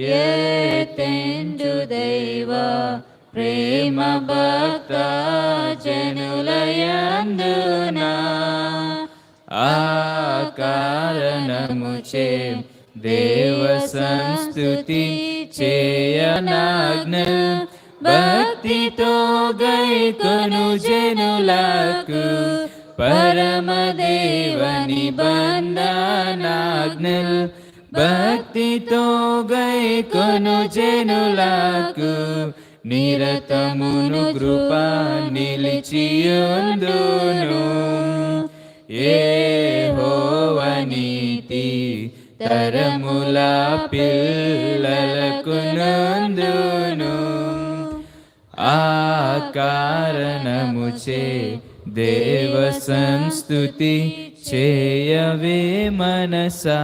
ఎత్తెంచు దైవ ప్రేమ భక్త జనులయందున ఆ కారణముచే దేవ సంస్తుతి చేయనాజ్ఞ భక్తితో గైకొను జనులకు పరమదేవ నిబంధనాజ్ఞల్ భక్తితో గైకొను జనులకు నిరతమును కృప నిలిచియుందును. యెహోవా నీతి తరముల పిల్లలకు నందును. ఆ కారణముచే దేవ సంస్తుతి చేయవే మనసా.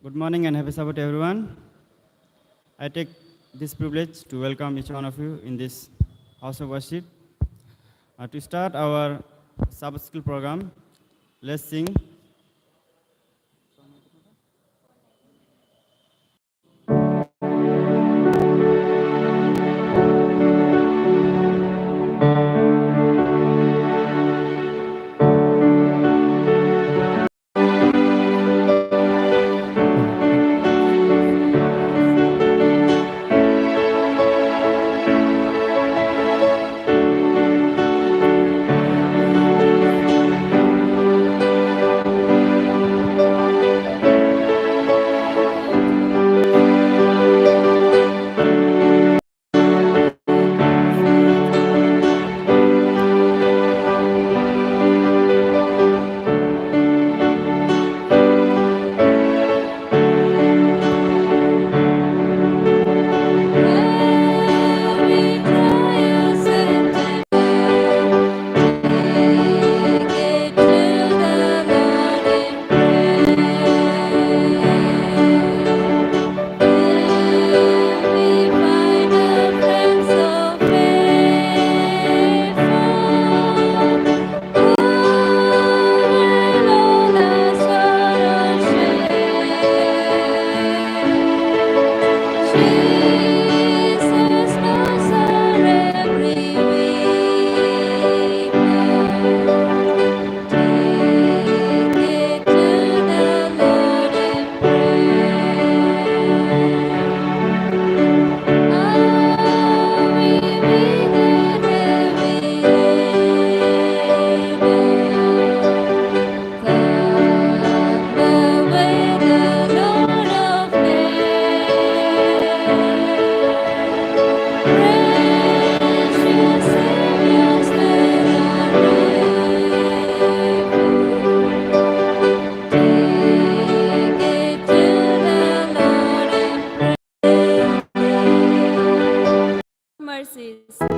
Good morning and happy Sabbath, everyone. I take this privilege to welcome each one of you in this house of worship. To start our Sabbath school program, let's sing.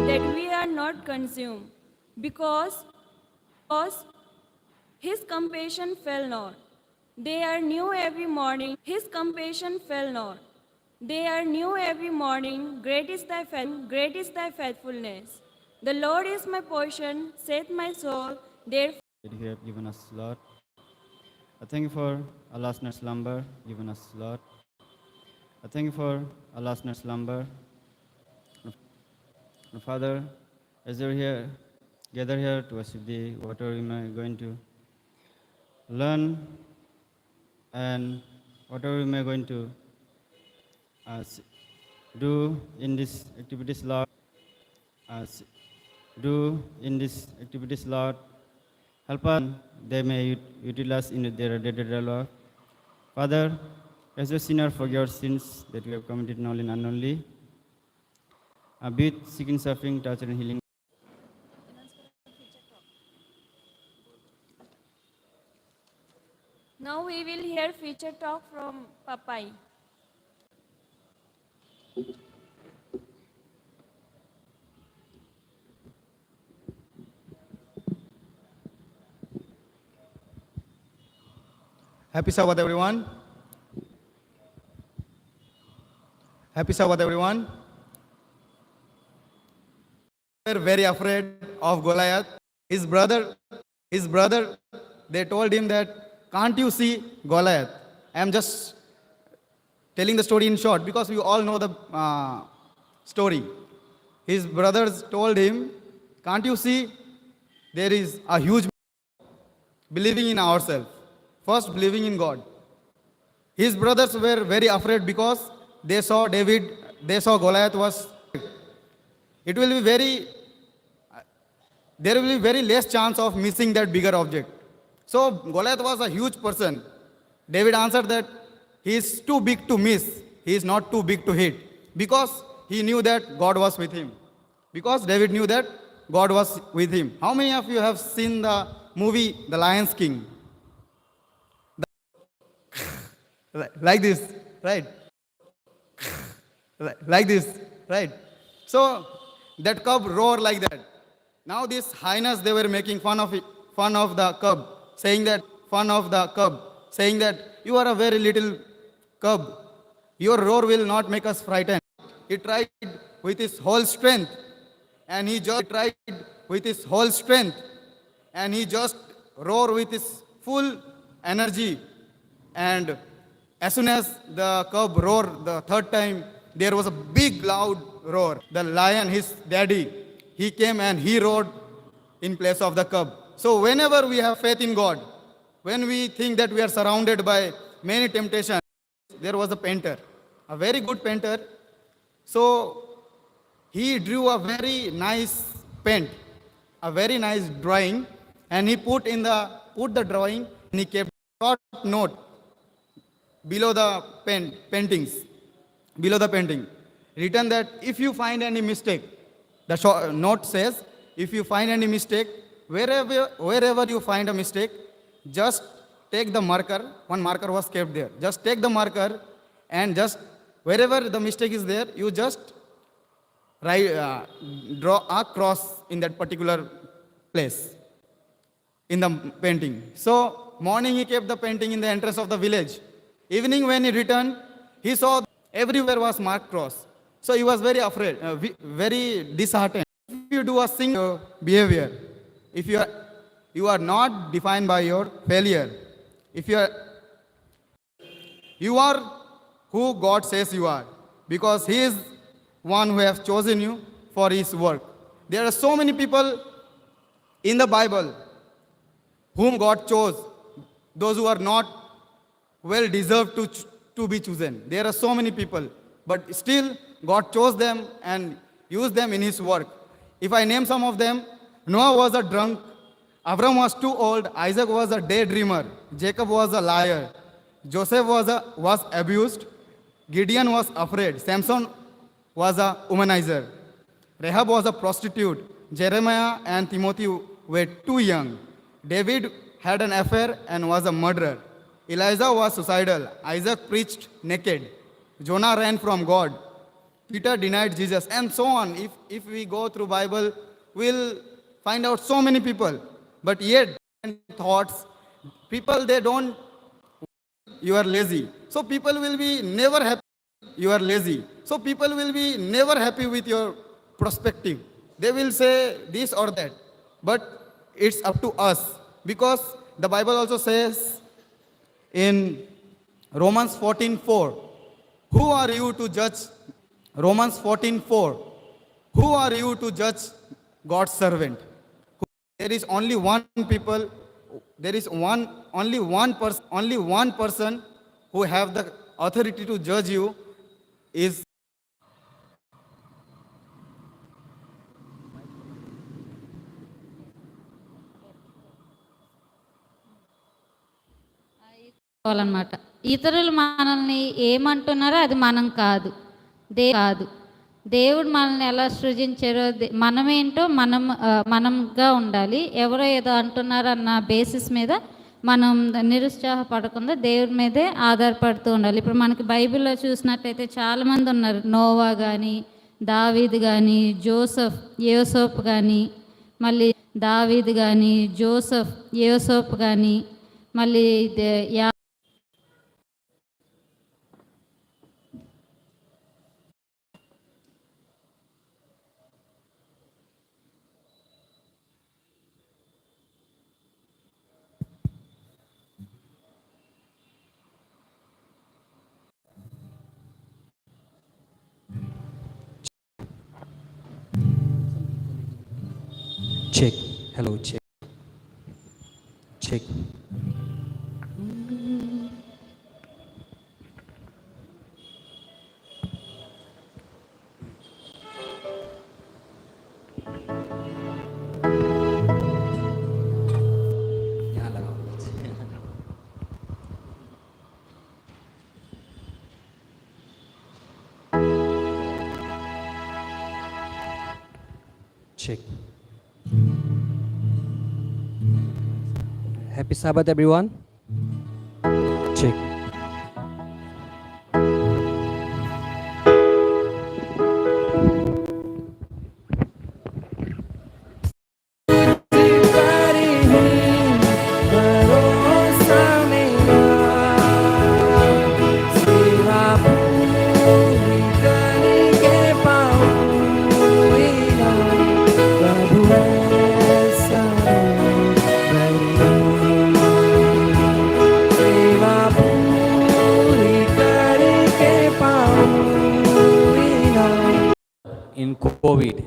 That we are not consumed, because his compassion fail not. They are new every morning. His compassion fail not. They are new every morning. Great is thy faithfulness. The Lord is my portion, saith my soul. Therefore That you have given us, Lord. I thank you for our last night's slumber given us, Lord. I thank you for our last night's slumber. Father, as you're here, gather here to worship thee, whatever we may going to learn and whatever we may going to do in these activities, Lord. Do in these activities, Lord. Help us, they may utilize in their day-to-day life. Father, as a sinner, forgive our sins that we have committed knowingly and unknowingly. Be it seeking, suffering, torture, and healing. now we will hear feature talk from Papai. Happy Sabbath, everyone. Happy Sabbath, everyone. They were very afraid of Goliath. His brother, they told him that, can't you see Goliath? I am just telling the story in short because you all know the story. His brothers told him, can't you see there is a huge believing in ourselves, first believing in God. His brothers were very afraid because they saw Goliath was. It will be there will be very less chance of missing that bigger object. So Goliath was a huge person. David answered that he is too big to miss. He is not too big to hit because he knew that God was with him. Because David knew that God was with him. How many of you have seen the movie The Lion King? Like this, right? Like this, right? So that cub roared like that. Now this hyenas, they were making fun of the cub, saying that you are a very little cub. Your roar will not make us frightened. He tried with his whole strength, and he just roared with his full energy. And as soon as the cub roared the third time, there was a big loud roar. The lion, his daddy, he came and he roared in place of the cub. So whenever we have faith in God, when we think that we are surrounded by many temptations, there was a painter, a very good painter. So he drew a very nice paint, a very nice drawing, and he put the drawing, and he kept a short note below the painting, written that if you find any mistake, the short note says, if you find any mistake, wherever you find a mistake, just take the marker. One marker was kept there. Just take the marker and just wherever the mistake is there, you just draw a cross in that particular place in the painting. So morning he kept the painting in the entrance of the village. Evening when he returned, he saw everywhere was marked cross. So he was very afraid, very disheartened. If you do a single behavior, if you are not defined by your failure, if you are who God says you are, because He is one who has chosen you for His work. There are so many people in the Bible whom God chose, those who are not well deserved to be chosen. There are so many people, but still God chose them and used them in His work. If I name some of them, Noah was a drunk, Abraham was too old, Isaac was a daydreamer, Jacob was a liar, Joseph was abused, Gideon was afraid, Samson was a womanizer, Rahab was a prostitute, Jeremiah and Timothy were too young, David had an affair and was a murderer, Elijah was suicidal, Isaac preached naked, Jonah ran from God, Peter denied Jesus, and so on. If we go through Bible, we'll find out so many people. But yet, thoughts, people, they don't, you are lazy. So people will be never happy, you are lazy. So people will be never happy with your perspective. They will say this or that. But it's up to us. Because the Bible also says in Romans 14:4, who are you to judge? Romans 14:4, who are you to judge God's servant? There is only one people, there is only one person who have the authority to judge you is అన్నమాట. ఇతరులు మనల్ని ఏమంటున్నారో అది మనం కాదు, దేవుడు మనల్ని ఎలా సృజించారో మనమేంటో మనంగా ఉండాలి. ఎవరో ఏదో అంటున్నారన్న బేసిస్ మీద మనం నిరుత్సాహపడకుండా దేవుడి మీదే ఆధారపడుతూ ఉండాలి. ఇప్పుడు మనకి బైబిల్లో చూసినట్లయితే చాలామంది ఉన్నారు. నోవా కానీ, దావీదు కానీ, యోసేపు కానీ, మళ్ళీ దావీదు కానీ, యోసేపు కానీ, మళ్ళీ Check. Hello, check. Check. यहाँ लगाओ. Check. Happy Sabbath, everyone. Check. In COVID,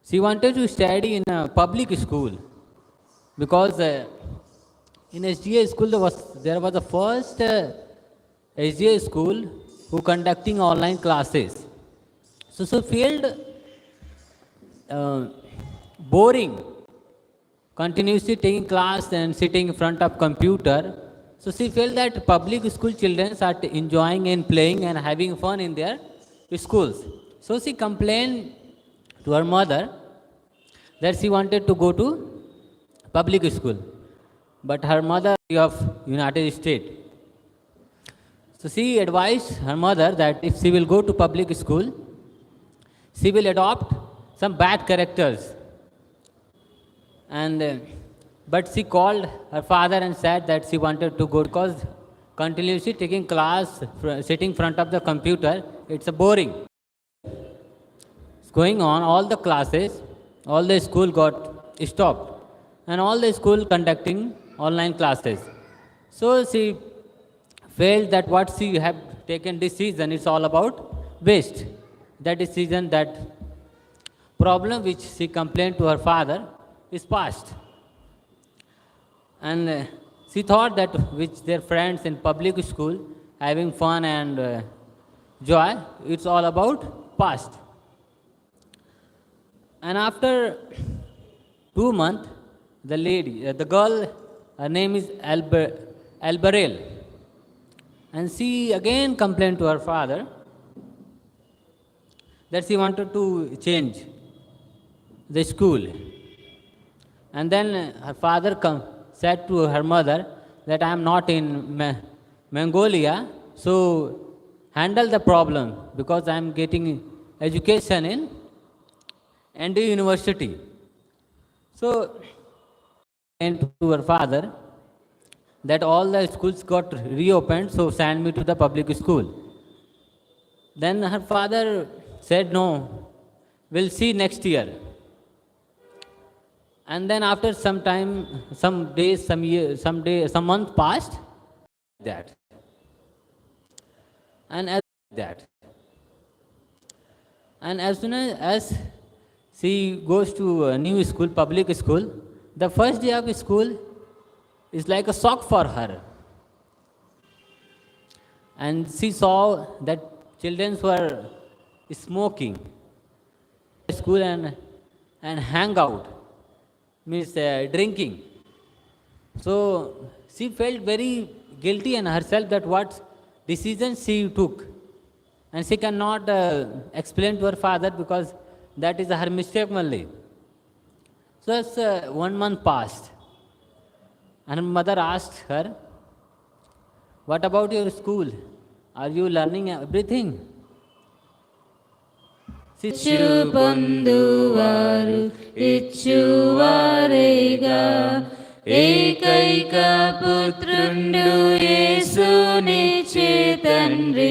she wanted to study in a public school because in SDA school there was the first SDA school who conducting online classes. So she felt boring, continuously taking class and sitting in front of computer. So she felt that public school children are enjoying and playing and having fun in their schools. So she complained to her mother that she wanted to go to public school, but her mother of United States. So she advised her mother that if she will go to public school, she will adopt some bad characters. And but she called her father and said that she wanted to go because continuously taking class, sitting in front of the computer, it's a boring. Going on, all the classes, all the school got stopped, and all the school conducting online classes. So she felt that what she have taken decision is all about waste. That decision, that problem which she complained to her father is past. And she thought that with their friends in public school having fun and joy, it's all about past. And after 2 months, the girl, her name is Albarel, and she again complained to her father that she wanted to change the school. And then her father said to her mother that I am not in Mongolia, so handle the problem because I am getting education in ND University. So, and to her father that all the schools got reopened, so send me to the public school. Then her father said, no, we'll see next year. And then after some time, some days, some months passed, that. And as soon as she goes to a new school, public school, the first day of school is like a shock for her. And she saw that children were smoking school and hang out, means drinking. So she felt very guilty in herself that what decision she took. And she cannot explain to her father because that is her mistake only. So as 1 month passed, And mother asked her, "What about your school? Are you learning everything?" పొందువారు ఇచ్చువారేగా ఏకైక పుత్రుండు యేసునిచ్చే తండ్రి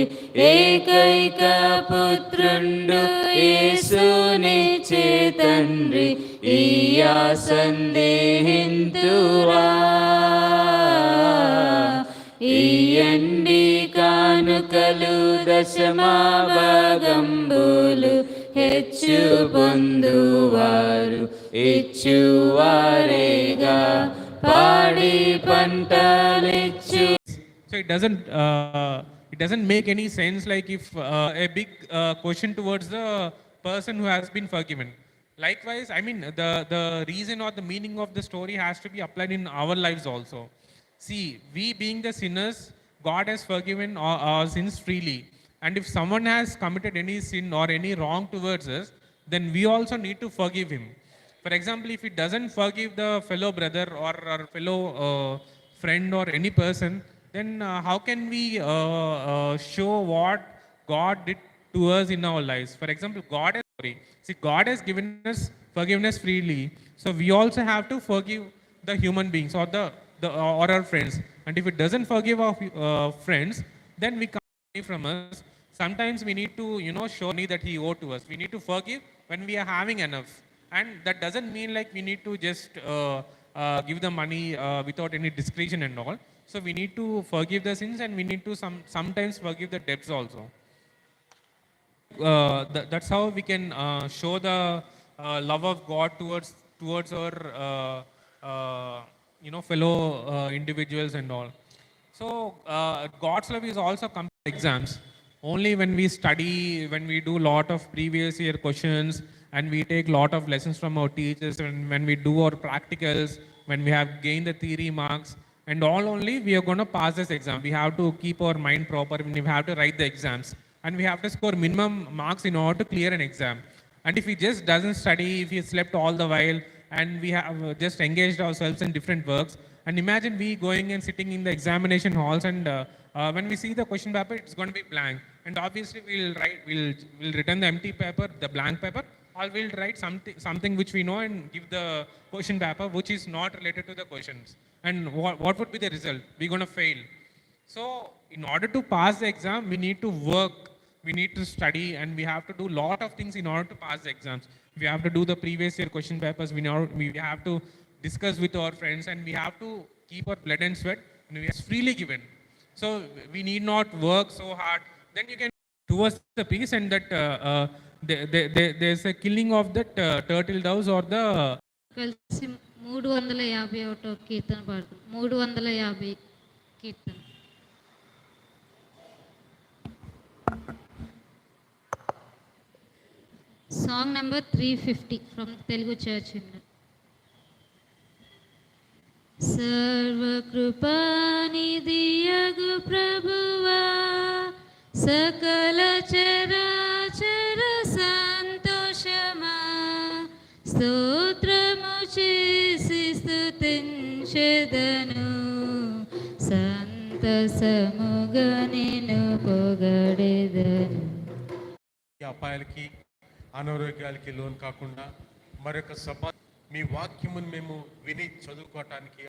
ఏకైక పుత్రుండు యేసునిచ్చే తండ్రి ఈయా సందేహింతురా ఇయండి కానుకలు దశమా భాగంబులు హెచ్చు పొందువారు ఇచ్చువారేగా పాడి పంటలిచ్చు. So it doesn't make any sense like if a big question towards the person who has been forgiven. Likewise, I mean the reason or the meaning of the story has to be applied in our lives also. See, we being the sinners, God has forgiven our sins freely. And if someone has committed any sin or any wrong towards us, then we also need to forgive him. For example, if he doesn't forgive the fellow brother or fellow friend or any person, then how can we show what God did to us in our lives? For example, God has given us forgiveness freely, so we also have to forgive the human beings or or our friends. And if it doesn't forgive our friends, then we can't forgive from us. Sometimes we need to, show money that he owed to us. We need to forgive when we are having enough. And that doesn't mean like we need to just give the money without any discretion and all. So we need to forgive the sins and we need to sometimes forgive the debts also. That's how we can show the love of God towards our fellow individuals and all. So God's love is also come to exams. Only when we study, when we do lot of previous year questions, and we take lot of lessons from our teachers, and when we do our practicals, when we have gained the theory marks, and all only we are going to pass this exam. We have to keep our mind proper, and we have to write the exams, and we have to score minimum marks in order to clear an exam. And if he just doesn't study, if he slept all the while, and we have just engaged ourselves in different works, and imagine we going and sitting in the examination halls, and when we see the question paper, it's going to be blank. And obviously we'll return the empty paper, the blank paper, or we'll write something which we know and give the question paper which is not related to the questions. And what would be the result? We're going to fail. So in order to pass the exam, we need to work, we need to study, and we have to do lot of things in order to pass the exams. We have to do the previous year question papers, we have to discuss with our friends, and we have to keep our blood and sweat, and we are freely given. So we need not work so hard. Then you can towards the peace, and that there's a killing of that turtle doves or the కలిసి 351 కీర్తన పాడుతాం. 350 కీర్తన. Song number 350 from Telugu Church Hymn. సర్వకృపానిధియగు ప్రభువా సకల చరాచర సంతోషమా స్తోత్రము చేసి స్తుతించెదను సంతసముగా నిన్ను పొగడెదను. అపాయాలకి అనారోగ్యాలకి loan కాకుండా మరొక సభ మీ వాక్యమును మేము విని చదువుకోవటానికి